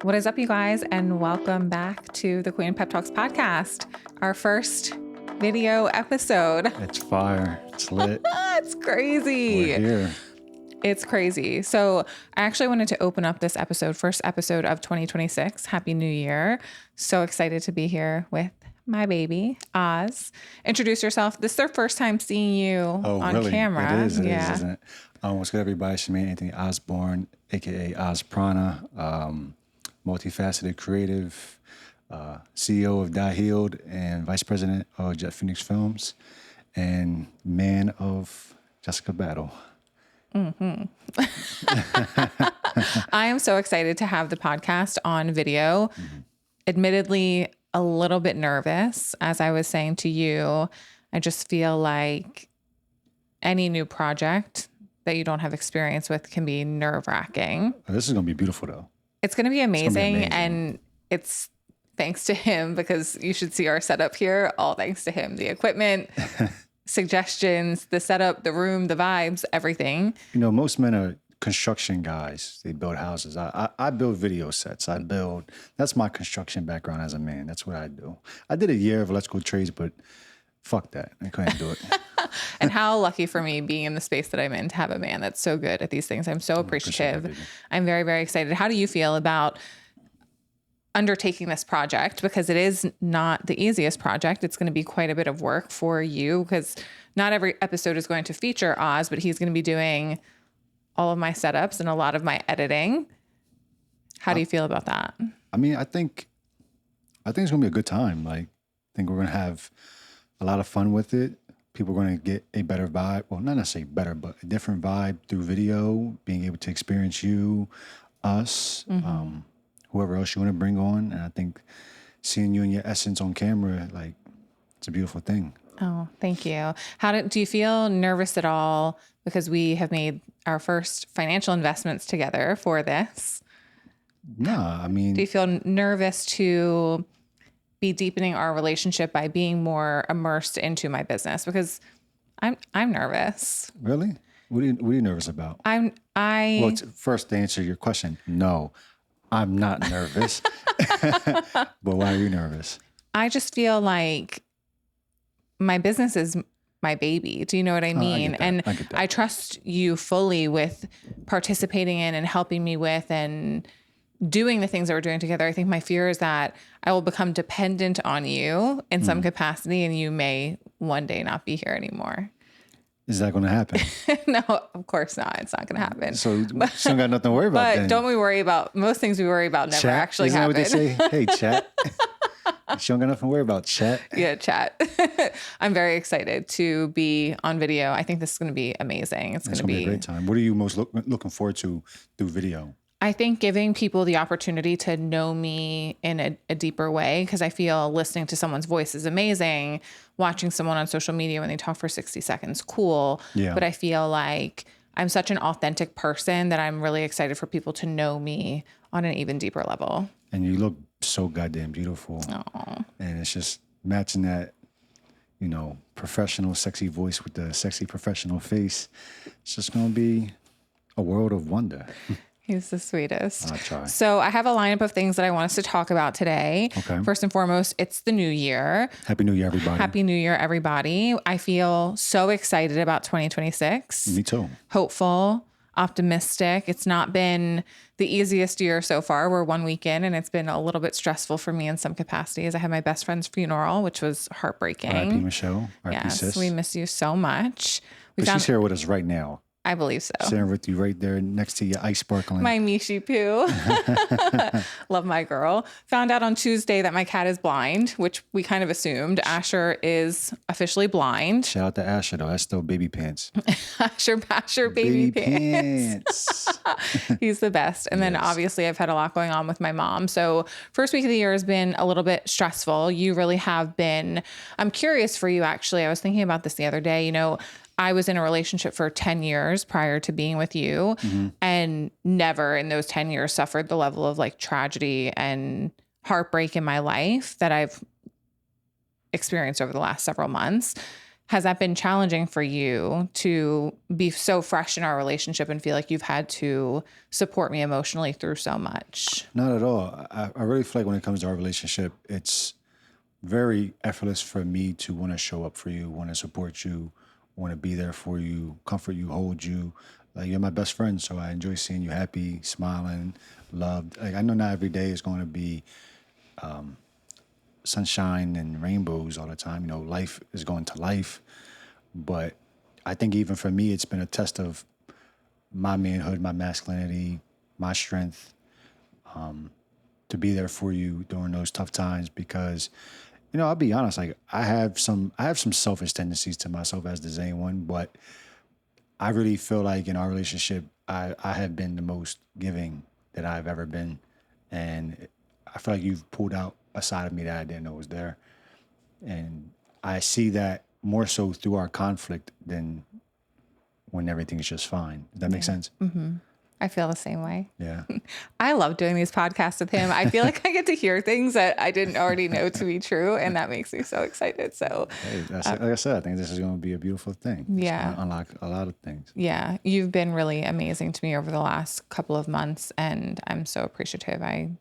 What is up, you guys, and welcome back to the Queen of Pep Talks podcast, our first video episode. It's fire. It's lit. It's crazy. We're here. It's crazy. So I actually wanted to open up this episode, first episode of 2026. Happy New Year. So excited to be here with my baby, Oz. Introduce yourself. This is their first time seeing you on camera. It is, isn't it? What's good, everybody? It's me, Anthony Osborne, a.k.a. Oz Prana, multifaceted creative, CEO of DieHealed and vice president of Jet Phoenix Films, and man of Jessica Battle. Mm-hmm. I am so excited to have the podcast on video. Mm-hmm. Admittedly, a little bit nervous. As I was saying to you, I just feel like any new project that you don't have experience with can be nerve-wracking. This is going to be beautiful, though. It's going to be amazing. And it's thanks to him, because you should see our setup here. All thanks to him. The equipment, suggestions, the setup, the room, the vibes, everything. You know, most men are construction guys. They build houses. I build video sets. That's my construction background as a man. That's what I do. I did a year of electrical trades, but fuck that. I couldn't do it. And how lucky for me, being in the space that I'm in, to have a man that's so good at these things. I'm so appreciative. I'm very, very excited. How do you feel about undertaking this project? Because it is not the easiest project. It's going to be quite a bit of work for you, because not every episode is going to feature Oz, but he's going to be doing all of my setups and a lot of my editing. How do you feel about that? I mean, I think it's going to be a good time. Like, I think we're going to have a lot of fun with it. People are going to get a better vibe. Well, not necessarily better, but a different vibe through video, being able to experience you, us, whoever else you want to bring on. And I think seeing you in your essence on camera, like, it's a beautiful thing. Oh, thank you. Do you feel nervous at all? Because we have made our first financial investments together for this. No, I mean, do you feel nervous to be deepening our relationship by being more immersed into my business? Because I'm nervous. Really? What are you nervous about? Well, first to answer your question, no, I'm not nervous. But why are you nervous? I just feel like my business is my baby. Do you know what I mean? I trust you fully with participating in and helping me with and doing the things that we're doing together. I think my fear is that I will become dependent on you in some capacity, and you may one day not be here anymore. Is that going to happen? No, of course not. It's not going to happen. So you don't got nothing to worry about. But don't we worry about most things we worry about never chat? Actually Isn't happen. That what they say? Hey, chat. She don't got nothing to worry about, chat. Yeah, chat. I'm very excited to be on video. I think this is going to be amazing. It's going to be a great time. What are you most looking forward to through video? I think giving people the opportunity to know me in a deeper way, because I feel listening to someone's voice is amazing. Watching someone on social media when they talk for 60 seconds, cool. Yeah. But I feel like I'm such an authentic person that I'm really excited for people to know me on an even deeper level. And you look so goddamn beautiful. Aww. And it's just matching that, professional, sexy voice with the sexy professional face. It's just going to be a world of wonder. He's the sweetest. I'll try. So I have a lineup of things that I want us to talk about today. Okay. First and foremost, it's the new year. Happy New Year, everybody. Happy New Year, everybody. I feel so excited about 2026. Me too. Hopeful, optimistic. It's not been the easiest year so far. We're 1 week in, and it's been a little bit stressful for me in some capacities. I had my best friend's funeral, which was heartbreaking. R.I.P. Michelle. R.I.P. Yes, sis. we miss you so much. She's here with us right now. I believe so. Sitting with you right there next to your ice sparkling. My Mishi Poo. Love my girl. Found out on Tuesday that my cat is blind, which we kind of assumed. Asher is officially blind. Shout out to Asher, though. That's still baby pants. Asher, baby pants. He's the best. And then obviously I've had a lot going on with my mom. So first week of the year has been a little bit stressful. You really have been. I'm curious for you, actually. I was thinking about this the other day. I was in a relationship for 10 years prior to being with you, and never in those 10 years suffered the level of like tragedy and heartbreak in my life that I've experienced over the last several months. Has that been challenging for you to be so fresh in our relationship and feel like you've had to support me emotionally through so much? Not at all. I really feel like when it comes to our relationship, it's very effortless for me to want to show up for you, want to support you, want to be there for you, comfort you, hold you. Like, you're my best friend, so I enjoy seeing you happy, smiling, loved. Like, I know not every day is going to be sunshine and rainbows all the time. You know, life is going to life. But I think even for me, it's been a test of my manhood, my masculinity, my strength, to be there for you during those tough times. Because, you know, I'll be honest, like, I have some selfish tendencies to myself, as does anyone, but I really feel like in our relationship, I have been the most giving that I've ever been. And I feel like you've pulled out a side of me that I didn't know was there. And I see that more so through our conflict than when everything's just fine. Does that make sense? Mm-hmm. I feel the same way. Yeah. I love doing these podcasts with him. I feel like I get to hear things that I didn't already know to be true, and that makes me so excited. So, Hey, like I said, I think this is going to be a beautiful thing. Yeah. It's going to unlock a lot of things. Yeah, you've been really amazing to me over the last couple of months, and I'm so appreciative. I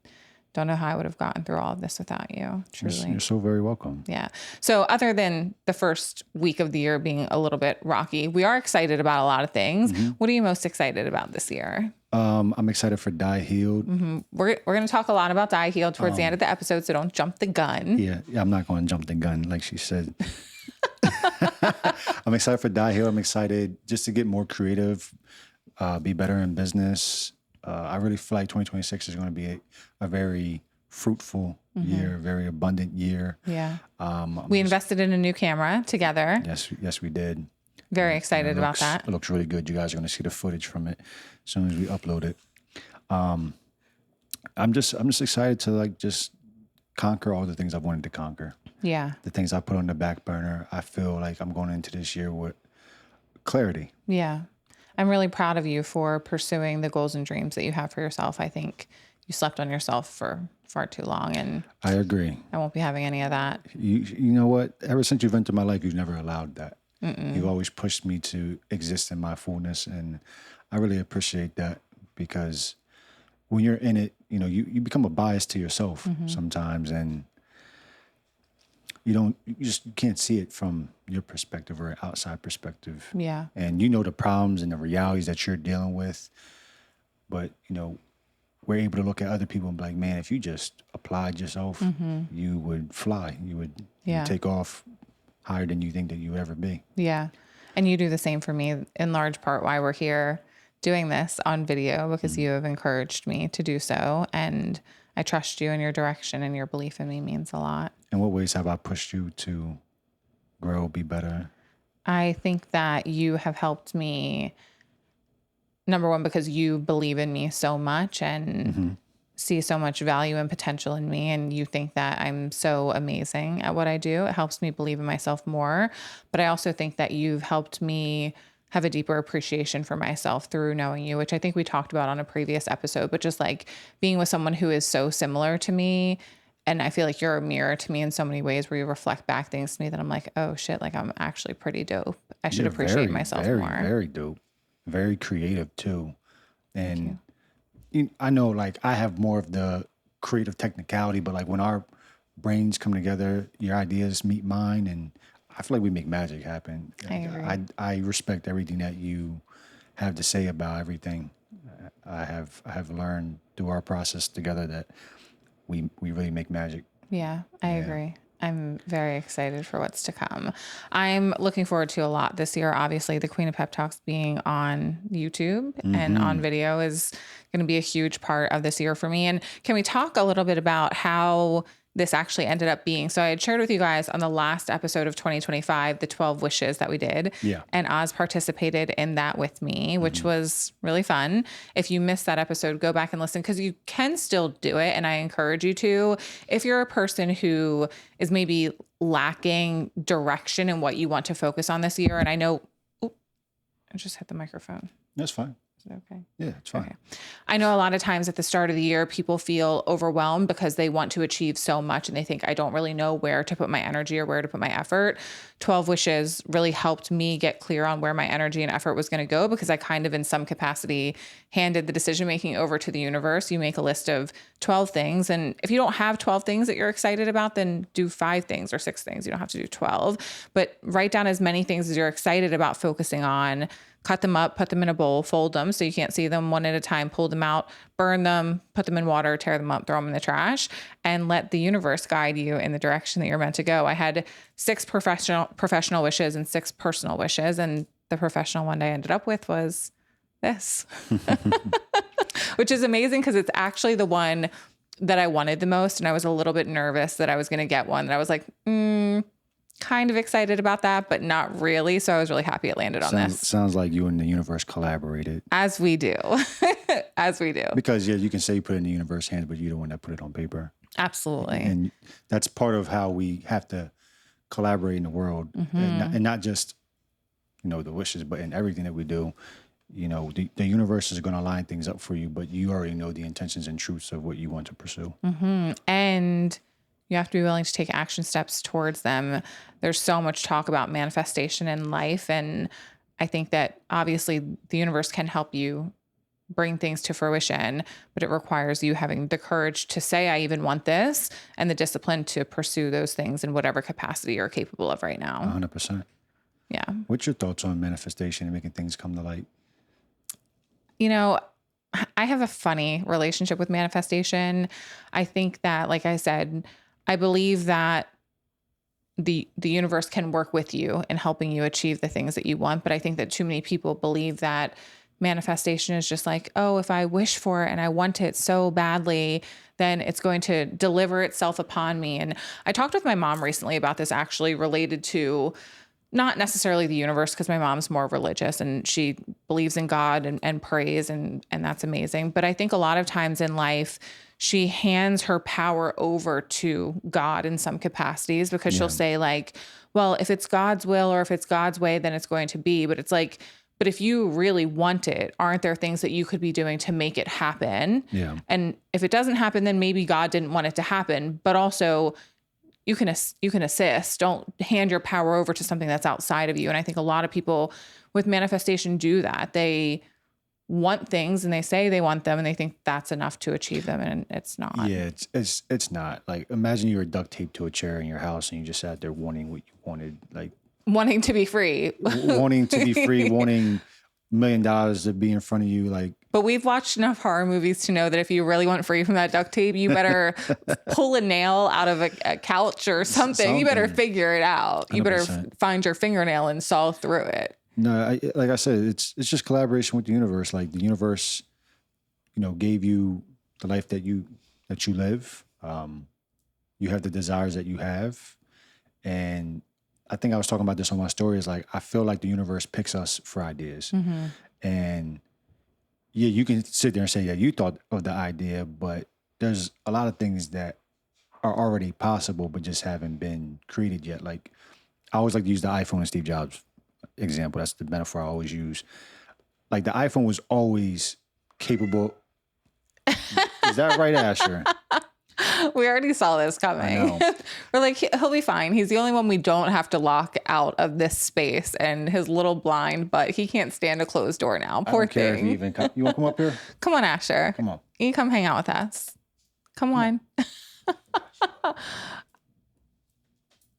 don't know how I would have gotten through all of this without you, truly. You're so very welcome. Yeah. So other than the first week of the year being a little bit rocky, we are excited about a lot of things. Mm-hmm. What are you most excited about this year? I'm excited for DieHealed. Mm-hmm. We're going to talk a lot about DieHealed towards the end of the episode, so don't jump the gun. Yeah, I'm not going to jump the gun, like she said. I'm excited for DieHealed. I'm excited just to get more creative, be better in business. I really feel like 2026 is going to be a very fruitful year, very abundant year. Yeah. We invested in a new camera together. Yes, we did. Very excited about that. It looks really good. You guys are going to see the footage from it as soon as we upload it. I'm just excited to just conquer all the things I've wanted to conquer. Yeah. The things I put on the back burner. I feel like I'm going into this year with clarity. Yeah. I'm really proud of you for pursuing the goals and dreams that you have for yourself. I think you slept on yourself for far too long, and I agree. I won't be having any of that. You know what? Ever since you've entered my life, you've never allowed that. You've always pushed me to exist in my fullness, and I really appreciate that, because when you're in it, you know, you become a bias to yourself sometimes, and you can't see it from your perspective or outside perspective. Yeah. And you know the problems and the realities that you're dealing with, but you know, we're able to look at other people and be like, man, if you just applied yourself, you would fly. You would take off higher than you think that you would ever be. Yeah. And you do the same for me, in large part why we're here doing this on video, because you have encouraged me to do so. And I trust you, and your direction and your belief in me means a lot. In what ways have I pushed you to grow, be better? I think that you have helped me, number one, because you believe in me so much and see so much value and potential in me, and you think that I'm so amazing at what I do. It helps me believe in myself more. But I also think that you've helped me have a deeper appreciation for myself through knowing you, which I think we talked about on a previous episode, but just like being with someone who is so similar to me. And I feel like you're a mirror to me in so many ways, where you reflect back things to me that I'm like, oh shit, like I'm actually pretty dope. I should appreciate myself more. Very dope. Very creative too. And I know, like, I have more of the creative technicality, but like when our brains come together, your ideas meet mine, and I feel like we make magic happen. I agree. I respect everything that you have to say about everything. I have learned through our process together that we really make magic. Yeah, I agree. I'm very excited for what's to come. I'm looking forward to a lot this year. Obviously, the Queen of Pep Talks being on YouTube and on video is going to be a huge part of this year for me. And can we talk a little bit about how this actually ended up being? So I had shared with you guys on the last episode of 2025, the 12 wishes that we did. Yeah. And Oz participated in that with me, which was really fun. If you missed that episode, go back and listen, because you can still do it. And I encourage you to. If you're a person who is maybe lacking direction in what you want to focus on this year, and I know, I just hit the microphone. That's fine. Is it okay? Yeah, it's fine. Okay. I know a lot of times at the start of the year, people feel overwhelmed because they want to achieve so much and they think, I don't really know where to put my energy or where to put my effort. 12 Wishes really helped me get clear on where my energy and effort was going to go, because I kind of in some capacity handed the decision making over to the universe. You make a list of 12 things. And if you don't have 12 things that you're excited about, then do 5 things or 6 things. You don't have to do 12, but write down as many things as you're excited about focusing on. Cut them up, put them in a bowl, fold them so you can't see them one at a time, pull them out, burn them, put them in water, tear them up, throw them in the trash, and let the universe guide you in the direction that you're meant to go. I had 6 professional wishes and 6 personal wishes. And the professional one I ended up with was this, which is amazing because it's actually the one that I wanted the most. And I was a little bit nervous that I was going to get one that I was like, kind of excited about that, but not really. So I was really happy it landed on this. Sounds like you and the universe collaborated. As we do. As we do. Because you can say you put it in the universe's hands, but you're the one that put it on paper. Absolutely. And that's part of how we have to collaborate in the world. And not just, the wishes, but in everything that we do. The universe is going to line things up for you, but you already know the intentions and truths of what you want to pursue. And you have to be willing to take action steps towards them. There's so much talk about manifestation in life. And I think that obviously the universe can help you bring things to fruition, but it requires you having the courage to say, I even want this, and the discipline to pursue those things in whatever capacity you're capable of right now. 100%. Yeah. What's your thoughts on manifestation and making things come to light? I have a funny relationship with manifestation. I think that, like I said, I believe that the universe can work with you in helping you achieve the things that you want. But I think that too many people believe that manifestation is just like, oh, if I wish for it and I want it so badly, then it's going to deliver itself upon me. And I talked with my mom recently about this, actually related to not necessarily the universe, because my mom's more religious and she believes in God and prays, and that's amazing. But I think a lot of times in life, she hands her power over to God in some capacities, because she'll say like, well, if it's God's will or if it's God's way, then it's going to be. But it's like, but if you really want it, aren't there things that you could be doing to make it happen? Yeah. And if it doesn't happen, then maybe God didn't want it to happen. But also, you can assist. Don't hand your power over to something that's outside of you. And I think a lot of people with manifestation do that. They want things and they say they want them and they think that's enough to achieve them, and it's not. Yeah, it's not. Like, imagine you were duct taped to a chair in your house and you just sat there wanting what you wanted, like wanting to be free, wanting to be free, wanting $1 million to be in front of you, like. But we've watched enough horror movies to know that if you really want free from that duct tape, you better pull a nail out of a couch or something. You better figure it out. 100%. You better find your fingernail and saw through it. No, like I said, it's just collaboration with the universe. Like, the universe, gave you the life that you live. You have the desires that you have. And I think I was talking about this on my story, is like, I feel like the universe picks us for ideas. And yeah, you can sit there and say, yeah, you thought of the idea, but there's a lot of things that are already possible, but just haven't been created yet. Like, I always like to use the iPhone and Steve Jobs example. That's the metaphor I always use. Like, the iPhone was always capable. Is that right, Asher? We already saw this coming. We're like, he'll be fine. He's the only one we don't have to lock out of this space, and his little blind, but he can't stand a closed door now. Poor thing. You want to come up here? Come on, Asher. Come on. You can come hang out with us. Come on.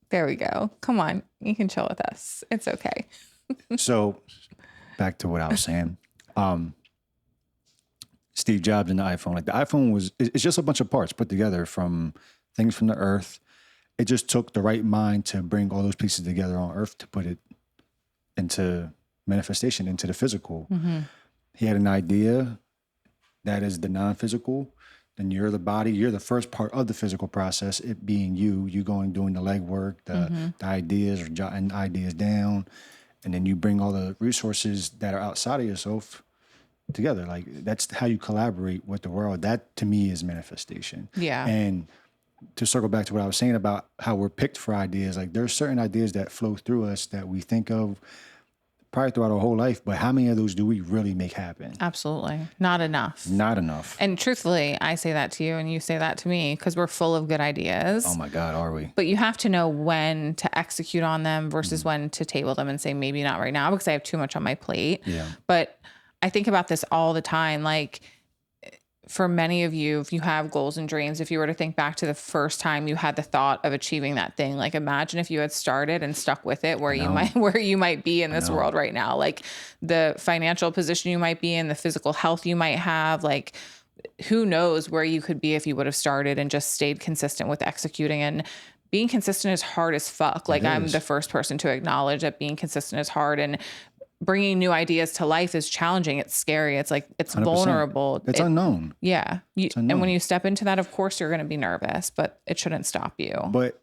There we go. Come on. You can chill with us. It's okay. So back to what I was saying. Steve Jobs and the iPhone. Like, the iPhone it's just a bunch of parts put together from things from the earth. It just took the right mind to bring all those pieces together on earth to put it into manifestation, into the physical. He had an idea that is the non-physical. Then you're the body. You're the first part of the physical process, it being you going doing the legwork, the ideas, or jotting ideas down. And then you bring all the resources that are outside of yourself together. Like, that's how you collaborate with the world. That, to me, is manifestation. Yeah. And to circle back to what I was saying about how we're picked for ideas, like, there's certain ideas that flow through us that we think of, probably throughout our whole life, but how many of those do we really make happen? Absolutely. Not enough. Not enough. And truthfully, I say that to you and you say that to me because we're full of good ideas. Oh my God, are we? But you have to know when to execute on them versus when to table them and say, maybe not right now because I have too much on my plate. Yeah. But I think about this all the time. Like, for many of you, if you have goals and dreams, if you were to think back to the first time you had the thought of achieving that thing, like imagine if you had started and stuck with it, where you might be in this world right now, like the financial position you might be in, the physical health you might have, like who knows where you could be if you would have started and just stayed consistent with executing. And being consistent is hard as fuck. Like I'm the first person to acknowledge that being consistent is hard, and bringing new ideas to life is challenging. It's scary. It's like, it's 100%. Vulnerable. It's unknown. Yeah. And when you step into that, of course, you're going to be nervous, but it shouldn't stop you. But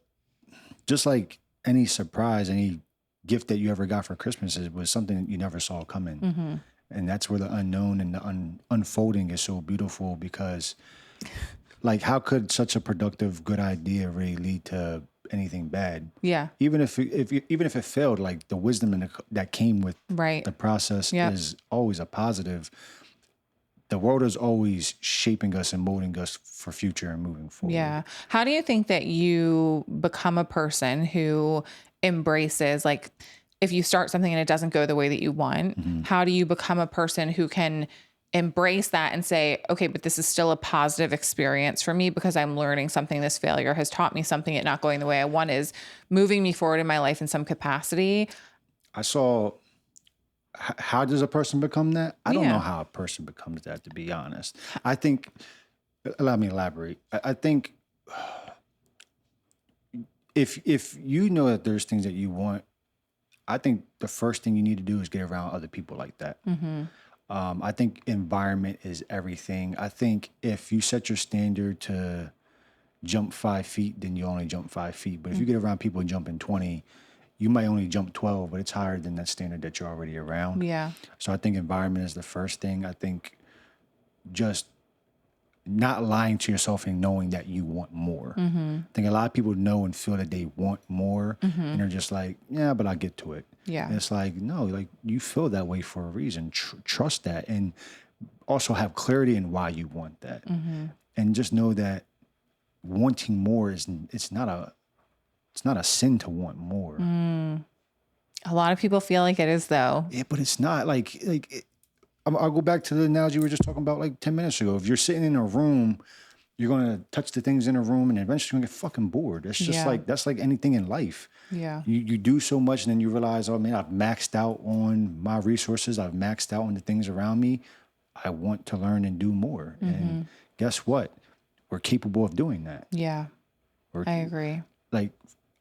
just like any surprise, any gift that you ever got for Christmas was something that you never saw coming. Mm-hmm. And that's where the unknown and the unfolding is so beautiful, because like, how could such a productive, good idea really lead to anything bad? Yeah. Even if it failed, like the wisdom that came with the process is always a positive. The world is always shaping us and molding us for future and moving forward. Yeah. How do you think that you become a person who embraces, like, if you start something and it doesn't go the way that you want, mm-hmm. how do you become a person who can embrace that and say, okay, but this is still a positive experience for me because I'm learning something. This failure has taught me something. It not going the way I want is moving me forward in my life in some capacity. I saw, how does a person become that? I don't know how a person becomes that, to be honest. I think, allow me to elaborate. I think if you know that there's things that you want, I think the first thing you need to do is get around other people like that. Mm-hmm. I think environment is everything. I think if you set your standard to jump 5 feet, then you only jump 5 feet. But if you get around people jumping 20, you might only jump 12, but it's higher than that standard that you're already around. Yeah. So I think environment is the first thing. I think just not lying to yourself and knowing that you want more. Mm-hmm. I think a lot of people know and feel that they want more, mm-hmm. and they're just like, yeah, but I'll get to it. Yeah. And it's like, no, like you feel that way for a reason. Trust that, and also have clarity in why you want that. Mm-hmm. And just know that wanting more it's not a sin to want more. A lot of people feel like it is, though. Yeah, but it's not I'll go back to the analogy we were just talking about like 10 minutes ago. If you're sitting in a room, you're going to touch the things in a room and eventually you're going to get fucking bored. It's just that's like anything in life. Yeah. You do so much and then you realize, oh man, I've maxed out on my resources. I've maxed out on the things around me. I want to learn and do more. Mm-hmm. And guess what? We're capable of doing that. Yeah. I agree. Like,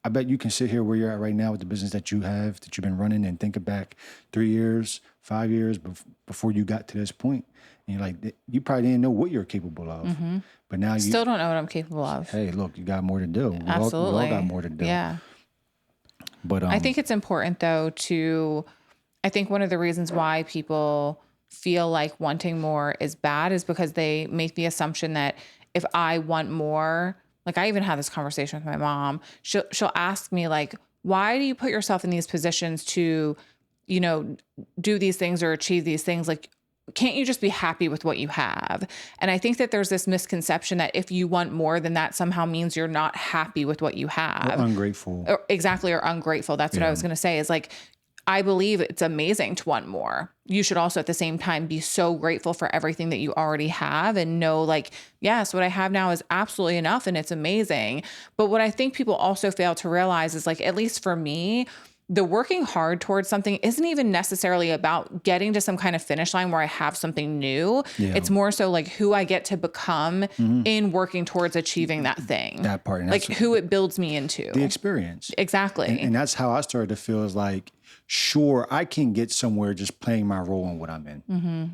I bet you can sit here where you're at right now with the business that you have, that you've been running, and think back 3 years, 5 years before you got to this point. And you're like, you probably didn't know what you're capable of. Mm-hmm. But now you still don't know what I'm capable of. Hey, look, you got more to do. Absolutely. We all got more to do. Yeah. But I think it's important, though, I think one of the reasons why people feel like wanting more is bad is because they make the assumption that if I want more, like I even had this conversation with my mom, she'll ask me like, why do you put yourself in these positions to, do these things or achieve these things? Like, can't you just be happy with what you have? And I think that there's this misconception that if you want more, then that somehow means you're not happy with what you have. Or ungrateful. Or ungrateful. That's what I was going to say, is like, I believe it's amazing to want more. You should also at the same time be so grateful for everything that you already have and know like, yes, what I have now is absolutely enough and it's amazing. But what I think people also fail to realize is like, at least for me, the working hard towards something isn't even necessarily about getting to some kind of finish line where I have something new. Yeah. It's more so like who I get to become in working towards achieving that thing. That part. Like who it builds me into. The experience. Exactly. And that's how I started to feel, is like, sure, I can get somewhere just playing my role in what I'm in. Mm-hmm.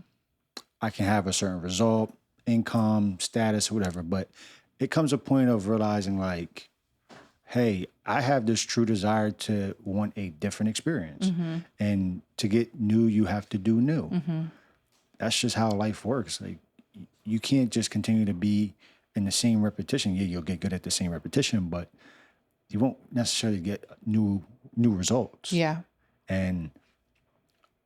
I can have a certain result, income, status, whatever. But it comes a point of realizing like, hey, I have this true desire to want a different experience. Mm-hmm. And to get new, you have to do new. Mm-hmm. That's just how life works. Like, you can't just continue to be in the same repetition. Yeah, you'll get good at the same repetition, but you won't necessarily get new results. Yeah. And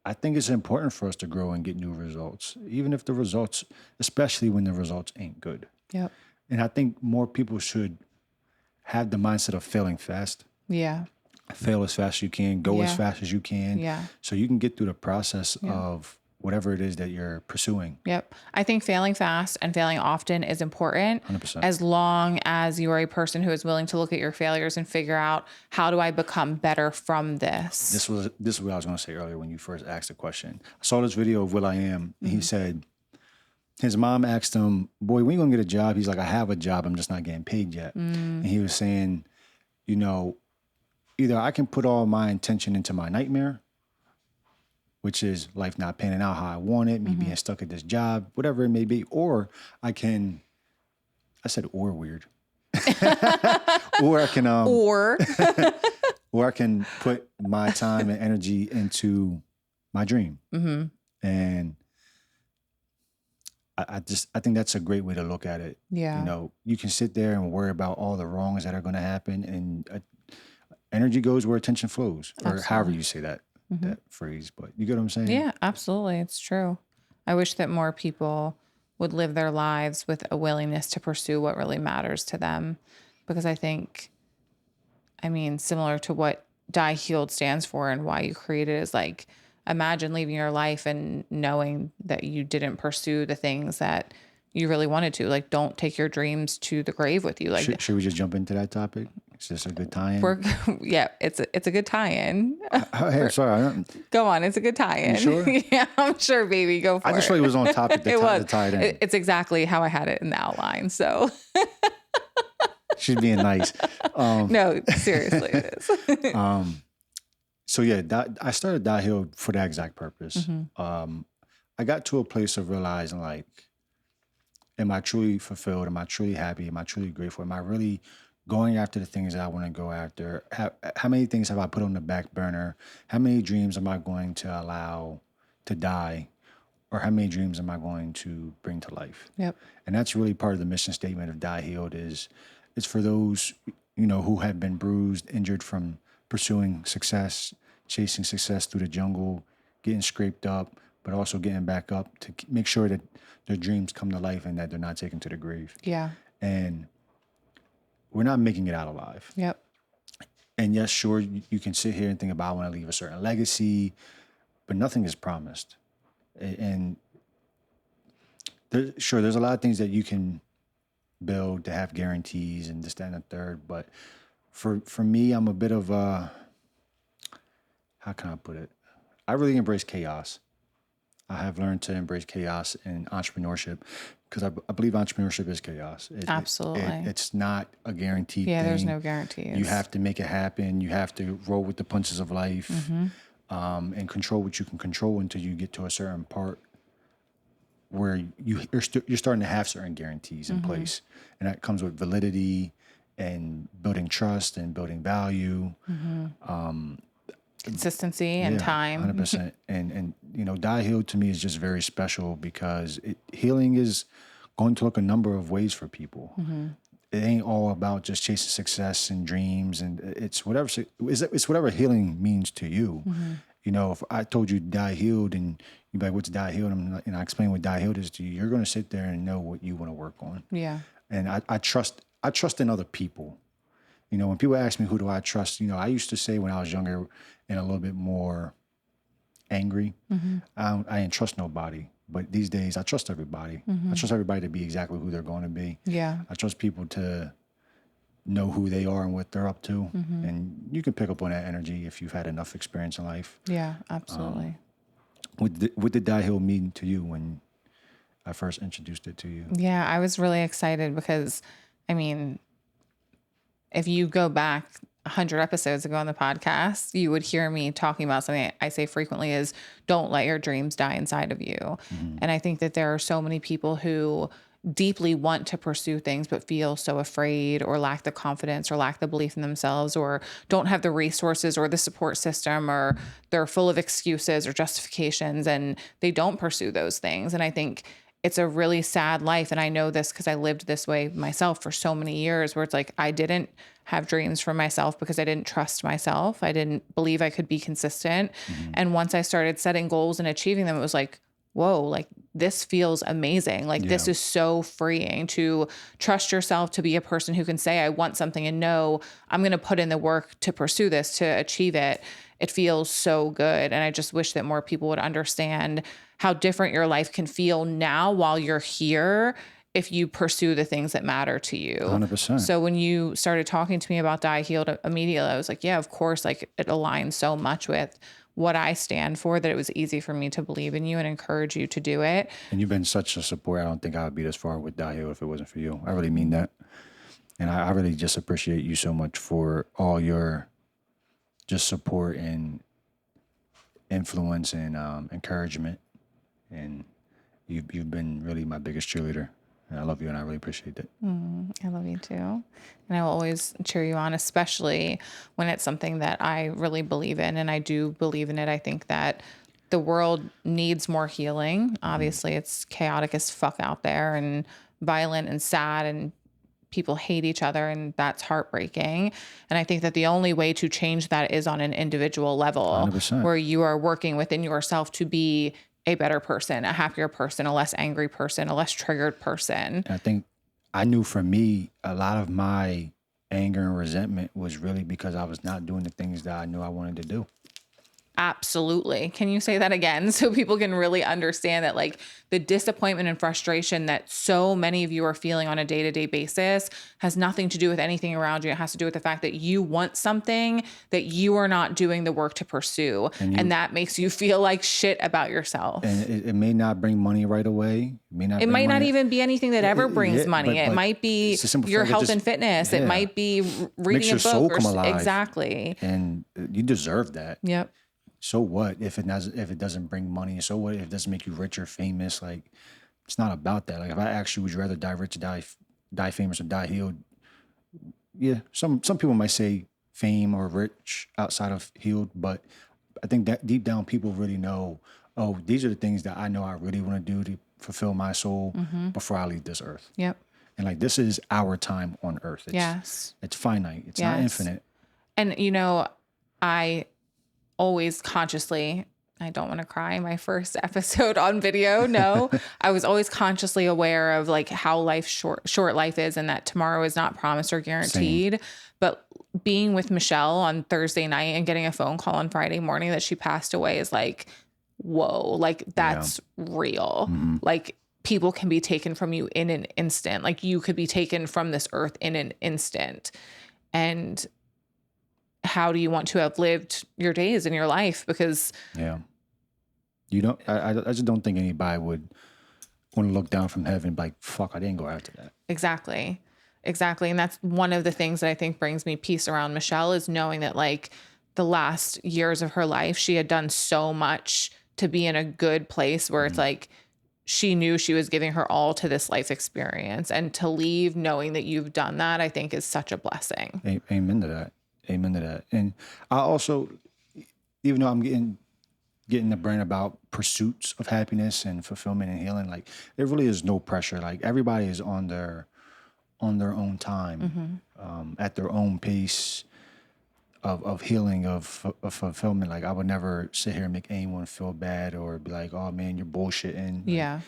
I think it's important for us to grow and get new results, even if the results, especially when the results ain't good. Yep. And I think more people should have the mindset of failing fast. Yeah. Fail as fast as you can, go as Yeah. fast as you can. Yeah. So you can get through the process of whatever it is that you're pursuing. Yep. I think failing fast and failing often is important 100%. as long as you are a person who is willing to look at your failures and figure out, how do I become better from this? This is what I was going to say earlier when you first asked the question. I saw this video of will.i.am, and he said his mom asked him, boy, when you going to get a job? He's like, I have a job. I'm just not getting paid yet. And he was saying, you know, either I can put all my intention into my nightmare, which is life not panning out how I want it, me being stuck at this job, whatever it may be, or I said or weird. Or I can Or or I can put my time and energy into my dream. And I think that's a great way to look at it. Yeah. You know, you can sit there and worry about all the wrongs that are going to happen, and energy goes where attention flows, or however you say that phrase. But you get what I'm saying? Yeah, absolutely. It's true. I wish that more people would live their lives with a willingness to pursue what really matters to them. Because I think, I mean, similar to what DieHealed stands for and why you created it, is like, imagine leaving your life and knowing that you didn't pursue the things that you really wanted to. Like, don't take your dreams to the grave with you. Like, Should we just jump into that topic? Is this a good tie-in? yeah, it's a good tie-in. Hey, sorry. Go on, it's a good tie-in. You sure? Yeah, I'm sure, baby. Go for it. I just thought it was on topic to tie it in. It's exactly how I had it in the outline. So She's being nice. no, seriously, it is. So yeah, I started DieHealed for that exact purpose. I got to a place of realizing, like, am I truly fulfilled? Am I truly happy? Am I truly grateful? Am I really going after the things that I want to go after? How many things have I put on the back burner? How many dreams am I going to allow to die? Or how many dreams am I going to bring to life? Yep. And that's really part of the mission statement of DieHealed is it's for those, you know, who have been bruised, injured from pursuing success, chasing success through the jungle, getting scraped up, but also getting back up to make sure that their dreams come to life and that they're not taken to the grave. Yeah. And we're not making it out alive. Yep. And yes, sure, you can sit here and think about, I want to leave a certain legacy, but nothing is promised. And there's a lot of things that you can build to have guarantees and this, that, and the third. But for me, I'm a bit of a, how can I put it? I really embrace chaos. I have learned to embrace chaos in entrepreneurship because I believe entrepreneurship is chaos. Absolutely. It's not a guaranteed thing. Yeah, there's no guarantees. You have to make it happen. You have to roll with the punches of life and control what you can control until you get to a certain part where you're starting to have certain guarantees in place. And that comes with validity and building trust and building value. Consistency and time. 100%. And you know, DieHealed to me is just very special because healing is going to look a number of ways for people. It ain't all about just chasing success and dreams, and it's whatever healing means to you. You know, if I told you DieHealed and you'd be like, what's DieHealed? And I explain what DieHealed is to you, you're going to sit there and know what you want to work on. Yeah. And I trust in other people. You know, when people ask me, who do I trust? You know, I used to say when I was younger and a little bit more angry, I didn't trust nobody. But these days, I trust everybody. I trust everybody to be exactly who they're going to be. Yeah. I trust people to know who they are and what they're up to. And you can pick up on that energy if you've had enough experience in life. Yeah, absolutely. What did DieHealed mean to you when I first introduced it to you? Yeah, I was really excited because, I mean, if you go back 100 episodes ago on the podcast, you would hear me talking about something I say frequently is don't let your dreams die inside of you. And I think that there are so many people who deeply want to pursue things, but feel so afraid or lack the confidence or lack the belief in themselves or don't have the resources or the support system, or they're full of excuses or justifications and they don't pursue those things. And I think it's a really sad life. And I know this because I lived this way myself for so many years, where it's like, I didn't have dreams for myself because I didn't trust myself. I didn't believe I could be consistent. And once I started setting goals and achieving them, it was like, whoa, like this feels amazing. Like this is so freeing to trust yourself, to be a person who can say, I want something and know I'm going to put in the work to pursue this, to achieve it. It feels so good. And I just wish that more people would understand how different your life can feel now while you're here if you pursue the things that matter to you. 100%. So when you started talking to me about DieHealed, immediately I was like, yeah, of course, like it aligns so much with what I stand for, that it was easy for me to believe in you and encourage you to do it. And you've been such a support. I don't think I would be this far with DieHealed if it wasn't for you. I really mean that. And I really just appreciate you so much for all your just support and influence and encouragement. And you've been really my biggest cheerleader. And I love you, and I really appreciate that. I love you too. And I will always cheer you on, especially when it's something that I really believe in. And I do believe in it. I think that the world needs more healing. Obviously, it's chaotic as fuck out there and violent and sad, and people hate each other, and that's heartbreaking. And I think that the only way to change that is on an individual level, 100%. where you are working within yourself to be a better person, a happier person, a less angry person, a less triggered person. And I think I knew for me, a lot of my anger and resentment was really because I was not doing the things that I knew I wanted to do. Absolutely. Can you say that again so people can really understand that, like, the disappointment and frustration that so many of you are feeling on a day-to-day basis has nothing to do with anything around you. It has to do with the fact that you want something that you are not doing the work to pursue. And that makes you feel like shit about yourself. And it may not bring money right away. It might not even be anything that ever brings money. But it might be your health and fitness. It might be reading a book. Soul come alive. Exactly. And you deserve that. Yep. So what if it doesn't bring money? So what if it doesn't make you rich or famous? Like, it's not about that. Like, if I asked you, would you rather die rich or die famous or die healed? Yeah, some people might say fame or rich outside of healed, but I think that deep down people really know, oh, these are the things that I know I really want to do to fulfill my soul before I leave this earth. Yep. And like, this is our time on earth. It's finite. It's not infinite. And I always consciously, I don't want to cry, my first episode on video. No, I was always consciously aware of like how short life is, and that tomorrow is not promised or guaranteed. Same. But being with Michelle on Thursday night and getting a phone call on Friday morning that she passed away is like, whoa, like that's real. Like, people can be taken from you in an instant. Like, you could be taken from this earth in an instant. And how do you want to have lived your days in your life? Because you don't, I just don't think anybody would want to look down from heaven and be like, fuck, I didn't go after that. Exactly. And that's one of the things that I think brings me peace around Michelle, is knowing that, like, the last years of her life, she had done so much to be in a good place where it's like, she knew she was giving her all to this life experience, and to leave knowing that you've done that, I think is such a blessing. Amen to that. Amen to that. And I also, even though I'm getting the brain about pursuits of happiness and fulfillment and healing, like, there really is no pressure. Like, everybody is on their own time, at their own pace of healing, of fulfillment. Like, I would never sit here and make anyone feel bad or be like, oh man, you're bullshitting.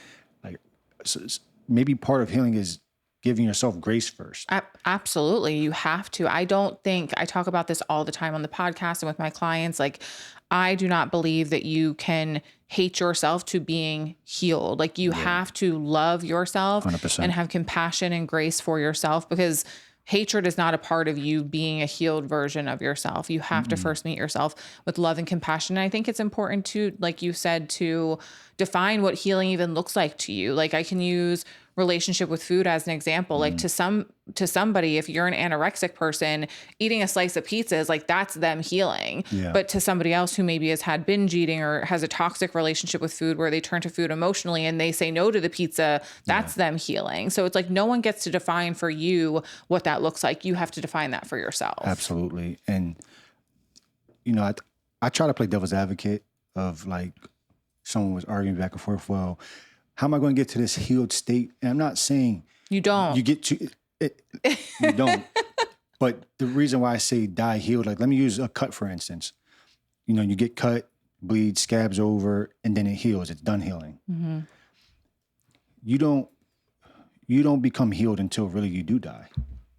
Like, so maybe part of healing is giving yourself grace first. Absolutely. You have to. I talk about this all the time on the podcast and with my clients. Like, I do not believe that you can hate yourself to being healed. Like, you have to love yourself 100%. And have compassion and grace for yourself, because hatred is not a part of you being a healed version of yourself. You have to first meet yourself with love and compassion. And I think it's important to, like you said, to define what healing even looks like to you. Like, I can use relationship with food as an example. Like, to somebody, if you're an anorexic person, eating a slice of pizza is like, that's them healing. But to somebody else who maybe has had binge eating or has a toxic relationship with food where they turn to food emotionally and they say no to the pizza, that's them healing. So it's like, no one gets to define for you what that looks like. You have to define that for yourself. Absolutely. And I try to play devil's advocate of, like, someone was arguing back and forth. Well, how am I going to get to this healed state? And I'm not saying you don't. You get to it. You don't. But the reason why I say die healed, like let me use a cut for instance. You know, you get cut, bleed, scabs over, and then it heals. It's done healing. Mm-hmm. You don't become healed until really you do die.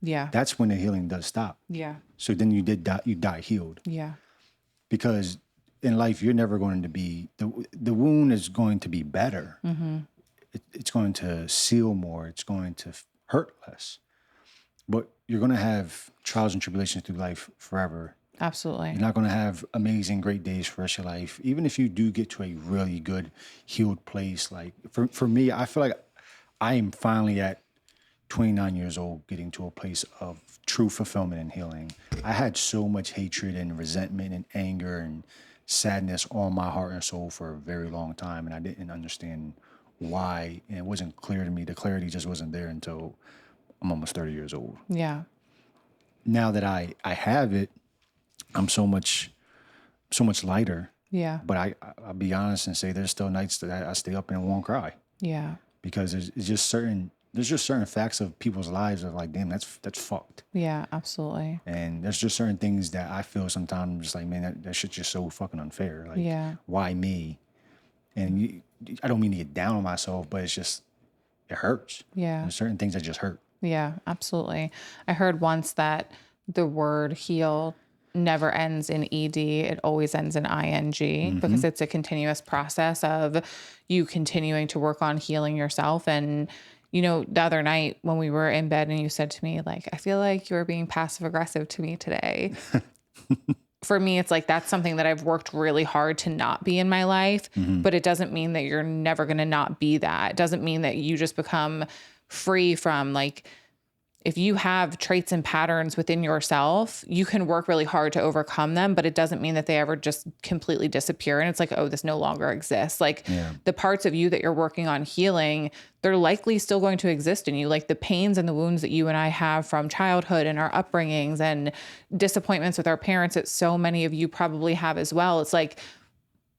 Yeah. That's when the healing does stop. Yeah. So then you die healed. Yeah. Because in life, you're never going to be, the wound is going to be better. Mm-hmm. It's going to seal more. It's going to hurt less. But you're going to have trials and tribulations through life forever. Absolutely. You're not going to have amazing, great days for the rest of your life. Even if you do get to a really good, healed place. Like for me, I feel like I am finally at 29 years old getting to a place of true fulfillment and healing. I had so much hatred and resentment and anger and sadness on my heart and soul for a very long time, and I didn't understand why, and it wasn't clear to me. The clarity just wasn't there until I'm almost 30 years old. Yeah. Now that I have it, I'm so much lighter. Yeah. But I'll be honest and say there's still nights that I stay up and won't cry. Yeah. Because there's just certain facts of people's lives of like, damn, that's fucked. Yeah, absolutely. And there's just certain things that I feel sometimes just like, man, that shit's just so fucking unfair. Like, yeah. Why me? And I don't mean to get down on myself, but it's just, it hurts. Yeah. There's certain things that just hurt. Yeah, absolutely. I heard once that the word heal never ends in ED. It always ends in ING because it's a continuous process of you continuing to work on healing yourself. And, you know, the other night when we were in bed and you said to me, like, I feel like you were being passive aggressive to me today. For me, it's like, that's something that I've worked really hard to not be in my life, but it doesn't mean that you're never going to not be that. It doesn't mean that you just become free from, like, if you have traits and patterns within yourself, you can work really hard to overcome them, but it doesn't mean that they ever just completely disappear. And it's like, oh, this no longer exists. Like the parts of you that you're working on healing, they're likely still going to exist in you. Like the pains and the wounds that you and I have from childhood and our upbringings and disappointments with our parents that so many of you probably have as well. It's like,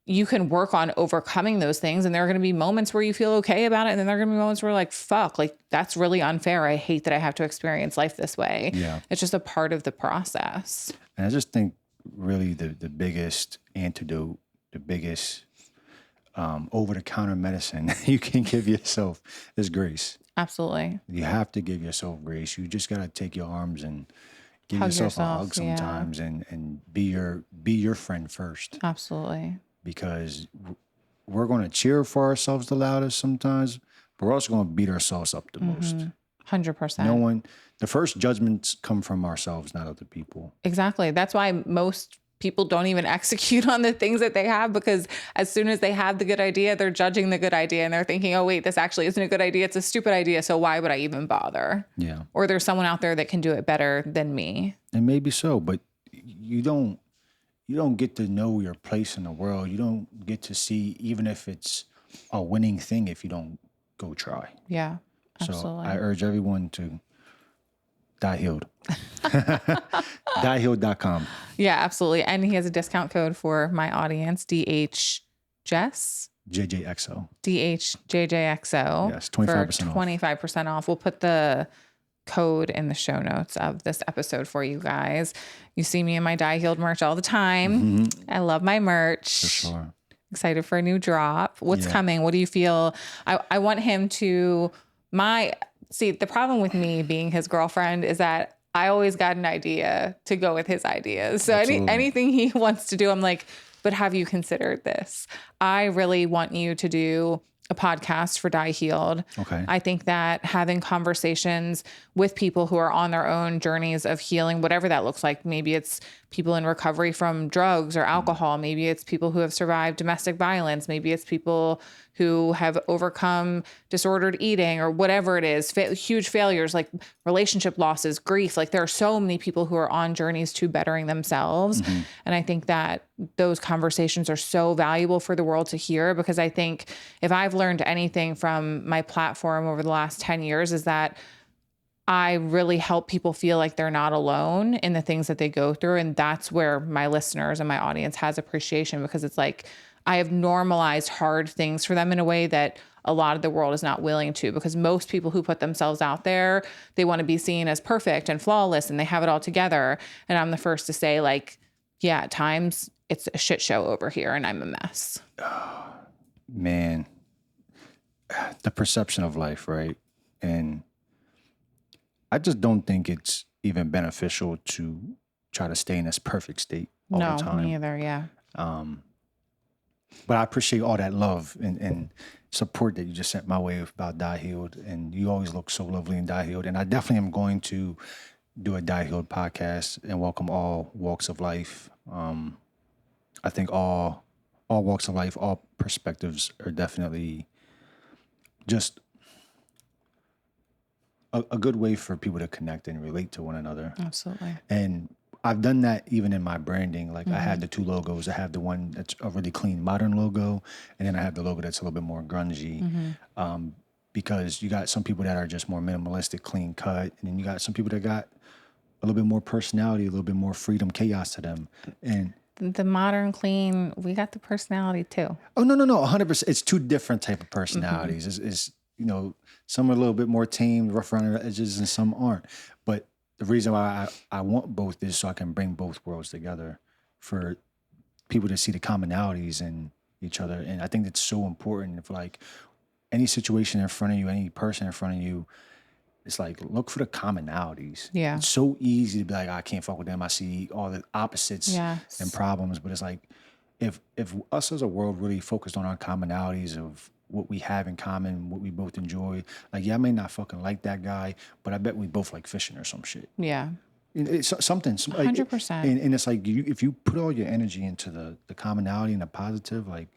you can work on overcoming those things, and there are going to be moments where you feel okay about it. And then there are going to be moments where like, fuck, like that's really unfair. I hate that I have to experience life this way. Yeah. It's just a part of the process. And I just think really the biggest antidote, the biggest over-the-counter medicine you can give yourself is grace. Absolutely. You have to give yourself grace. You just got to take your arms and give yourself a hug sometimes and be your friend first. Absolutely. Because we're going to cheer for ourselves the loudest sometimes, but we're also going to beat ourselves up the most. 100%. The first judgments come from ourselves, not other people. Exactly. That's why most people don't even execute on the things that they have, because as soon as they have the good idea, they're judging the good idea and they're thinking, oh, wait, this actually isn't a good idea. It's a stupid idea. So why would I even bother? Yeah. Or there's someone out there that can do it better than me. And maybe so, but you don't get to know your place in the world. You don't get to see, even if it's a winning thing, if you don't go try. Yeah, absolutely. So I urge everyone to DieHealed. DieHealed.com. Yeah, absolutely. And he has a discount code for my audience, DHJS. JJXO. DHJJXO. Yes, 25% off. 25% off. We'll put the code in the show notes of this episode for you guys. You see me in my DieHealed merch all the time. I love my merch. For sure. Excited for a new drop. What's coming? What do you feel? I want him to, the problem with me being his girlfriend is that I always got an idea to go with his ideas. So anything he wants to do, I'm like, but have you considered this? I really want you to do a podcast for DieHealed. Okay. I think that having conversations with people who are on their own journeys of healing, whatever that looks like, maybe it's people in recovery from drugs or alcohol, maybe it's people who have survived domestic violence, maybe it's people who have overcome disordered eating or whatever it is, huge failures like relationship losses, grief. Like there are so many people who are on journeys to bettering themselves. And I think that those conversations are so valuable for the world to hear, because I think if I've learned anything from my platform over the last 10 years is that I really help people feel like they're not alone in the things that they go through. And that's where my listeners and my audience has appreciation, because it's like I have normalized hard things for them in a way that a lot of the world is not willing to, because most people who put themselves out there, they want to be seen as perfect and flawless and they have it all together. And I'm the first to say, like, yeah, at times it's a shit show over here and I'm a mess. Man, the perception of life, right? And I just don't think it's even beneficial to try to stay in this perfect state all the time. No, me either. Yeah. But I appreciate all that love and support that you just sent my way about DieHealed. And you always look so lovely in DieHealed. And I definitely am going to do a DieHealed podcast and welcome all walks of life. I think all walks of life, all perspectives are definitely just a good way for people to connect and relate to one another. Absolutely. And I've done that even in my branding. Like I have the two logos. I have the one that's a really clean modern logo, and then I have the logo that's a little bit more grungy. Because you got some people that are just more minimalistic, clean cut, and then you got some people that got a little bit more personality, a little bit more freedom, chaos to them. And the modern clean, we got the personality too. Oh, no, 100%. It's two different type of personalities. It's some are a little bit more tame, rough around the edges, and some aren't. But the reason why I want both is so I can bring both worlds together for people to see the commonalities in each other. And I think it's so important. If like any situation in front of you, any person in front of you, it's like, look for the commonalities. Yeah. It's so easy to be like, I can't fuck with them. I see all the opposites and problems. But it's like, if us as a world really focused on our commonalities of what we have in common, what we both enjoy, like, yeah, I may not fucking like that guy, but I bet we both like fishing or some shit. Yeah. It's something. 100%. And it's like, if you put all your energy into the commonality and the positive, like,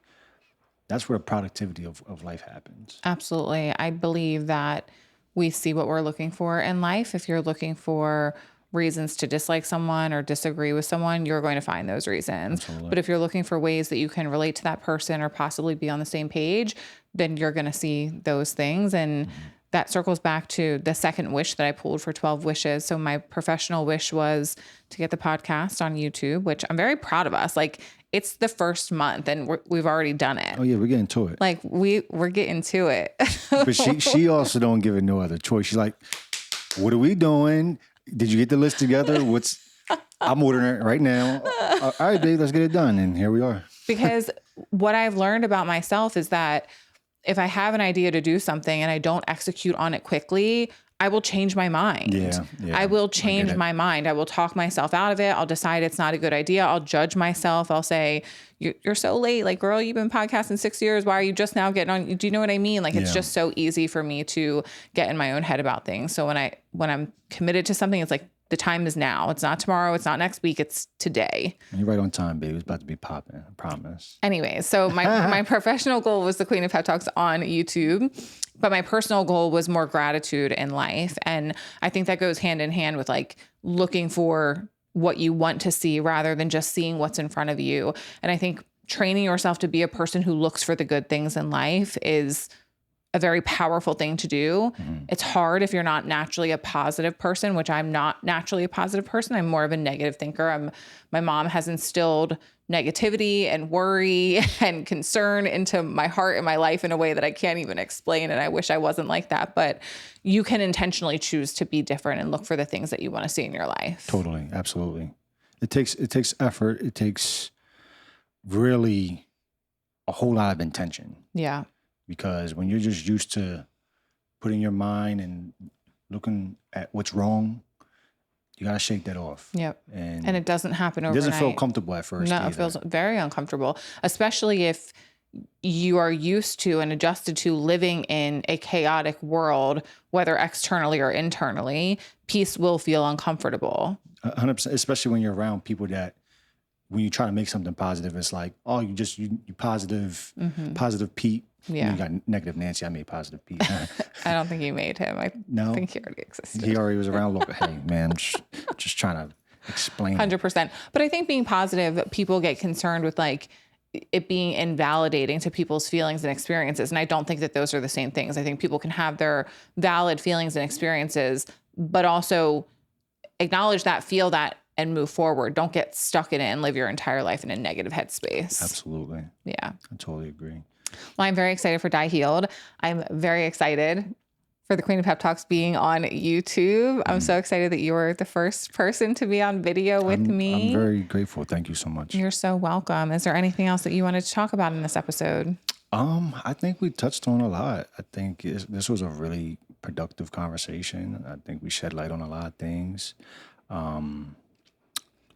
that's where productivity of life happens. Absolutely. I believe that we see what we're looking for in life. If you're looking for reasons to dislike someone or disagree with someone, you're going to find those reasons. Absolutely. But if you're looking for ways that you can relate to that person or possibly be on the same page, then you're going to see those things. And that circles back to the second wish that I pulled for 12 wishes. So my professional wish was to get the podcast on YouTube, which I'm very proud of us. Like, it's the first month and we've already done it. Oh yeah, we're getting to it. Like we're getting to it. But she also don't give it no other choice. She's like, what are we doing? Did you get the list together? I'm ordering it right now. All right, babe, let's get it done. And here we are. Because what I've learned about myself is that if I have an idea to do something and I don't execute on it quickly, I will change my mind. Yeah. I will change my mind. I will talk myself out of it. I'll decide it's not a good idea. I'll judge myself. I'll say, you're so late. Like, girl, you've been podcasting 6 years. Why are you just now getting on? Do you know what I mean? Like, it's just so easy for me to get in my own head about things. So when I'm committed to something, it's like, the time is now. It's not tomorrow. It's not next week. It's today. You're right on time, baby. It's about to be popping. I promise. Anyway, so my professional goal was the Queen of Pep Talks on YouTube, but my personal goal was more gratitude in life. And I think that goes hand in hand with like looking for what you want to see rather than just seeing what's in front of you. And I think training yourself to be a person who looks for the good things in life is a very powerful thing to do. It's hard if you're not naturally a positive person, which I'm not naturally a positive person. I'm more of a negative thinker. My mom has instilled negativity and worry and concern into my heart and my life in a way that I can't even explain. And I wish I wasn't like that, but you can intentionally choose to be different and look for the things that you want to see in your life. Totally. Absolutely. It takes effort. It takes really a whole lot of intention. Yeah. Because when you're just used to putting your mind and looking at what's wrong, you got to shake that off. Yep. And it doesn't happen overnight. It doesn't feel comfortable at first. No, it feels very uncomfortable, especially if you are used to and adjusted to living in a chaotic world, whether externally or internally. Peace will feel uncomfortable. 100%, especially when you're around people that, when you try to make something positive, it's like, oh, you positive, positive Pete. Yeah. You got negative Nancy. I made positive Pete. I don't think you made him. I think he already existed. He already was around. Look, hey, man, I'm just trying to explain. 100%. But I think being positive, people get concerned with like it being invalidating to people's feelings and experiences. And I don't think that those are the same things. I think people can have their valid feelings and experiences, but also acknowledge that, feel that, and move forward. Don't get stuck in it and live your entire life in a negative headspace. Absolutely. Yeah. I totally agree. Well, I'm very excited for DieHealed. I'm very excited for the Queen of Pep Talks being on YouTube. I'm so excited that you were the first person to be on video with me. I'm very grateful. Thank you so much. You're so welcome. Is there anything else that you wanted to talk about in this episode? I think we touched on a lot. I think this was a really productive conversation. I think we shed light on a lot of things.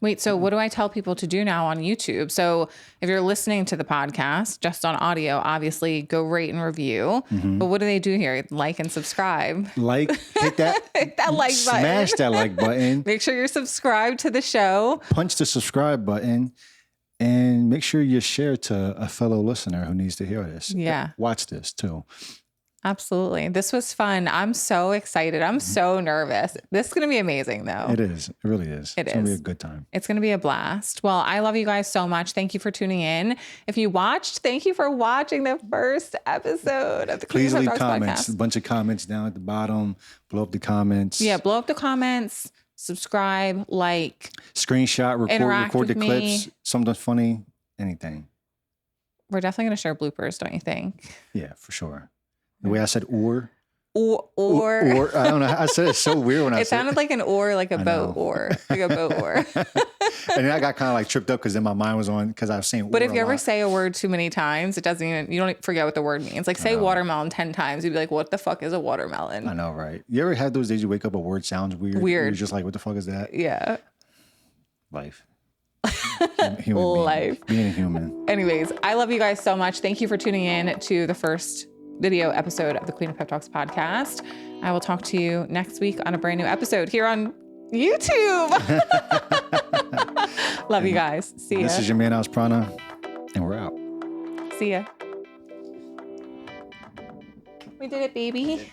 Wait, so what do I tell people to do now on YouTube? So if you're listening to the podcast just on audio, obviously go rate and review. But what do they do here? Like and subscribe. Hit that, Hit that like button. Smash that like button. Make sure you're subscribed to the show. Punch the subscribe button. And make sure you share to a fellow listener who needs to hear this. Yeah. Watch this too. Absolutely. This was fun. I'm so excited. I'm so nervous. This is going to be amazing, though. It is. It really is. It's going to be a good time. It's going to be a blast. Well, I love you guys so much. Thank you for tuning in. If you watched, thank you for watching the first episode of the Queen of Pep Talks comments. podcast. A bunch of comments down at the bottom. Blow up the comments. Yeah, blow up the comments. Subscribe, like. Screenshot, record the clips. Something funny. Anything. We're definitely going to share bloopers, don't you think? Yeah, for sure. The way I said or. Or. I don't know. I said it so weird when I said it. It sounded like an oar, like a boat oar. Like a boat oar. And then I got kind of like tripped up because then my mind was on, because I was saying But if you ever say a word too many times, it doesn't even, you don't forget what the word means. Like say watermelon 10 times, you'd be like, what the fuck is a watermelon? I know, right? You ever had those days you wake up, a word sounds weird? You're just like, what the fuck is that? Yeah. Life. Life. Being a human. Anyways, I love you guys so much. Thank you for tuning in to the first video episode of the Queen of Pep Talks podcast. I will talk to you next week on a brand new episode here on YouTube. Love you guys. See ya. This is your man, House Prana, and we're out. See ya. We did it, baby.